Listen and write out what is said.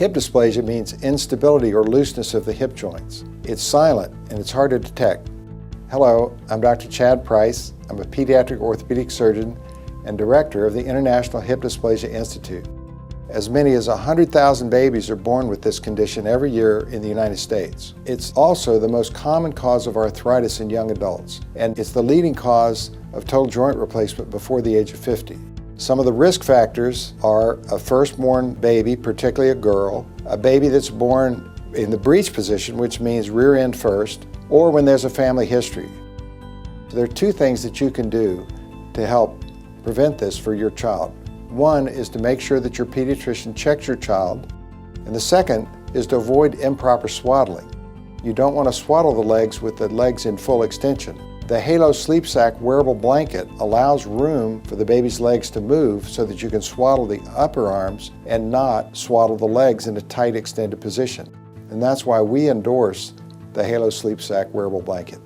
Hip dysplasia means instability or looseness of the hip joints. It's silent and it's hard to detect. Hello, I'm Dr. Chad Price. I'm a pediatric orthopedic surgeon and director of the International Hip Dysplasia Institute. As many as 100,000 babies are born with this condition every year in the United States. It's also the most common cause of arthritis in young adults, and it's the leading cause of total joint replacement before the age of 50. Some of the risk factors are a firstborn baby, particularly a girl, a baby that's born in the breech position, which means rear end first, or when there's a family history. There are two things that you can do to help prevent this for your child. One is to make sure that your pediatrician checks your child, and the second is to avoid improper swaddling. You don't want to swaddle the legs with the legs in full extension. The Halo Sleep Sack wearable blanket allows room for the baby's legs to move so that you can swaddle the upper arms and not swaddle the legs in a tight extended position. And that's why we endorse the Halo Sleep Sack wearable blanket.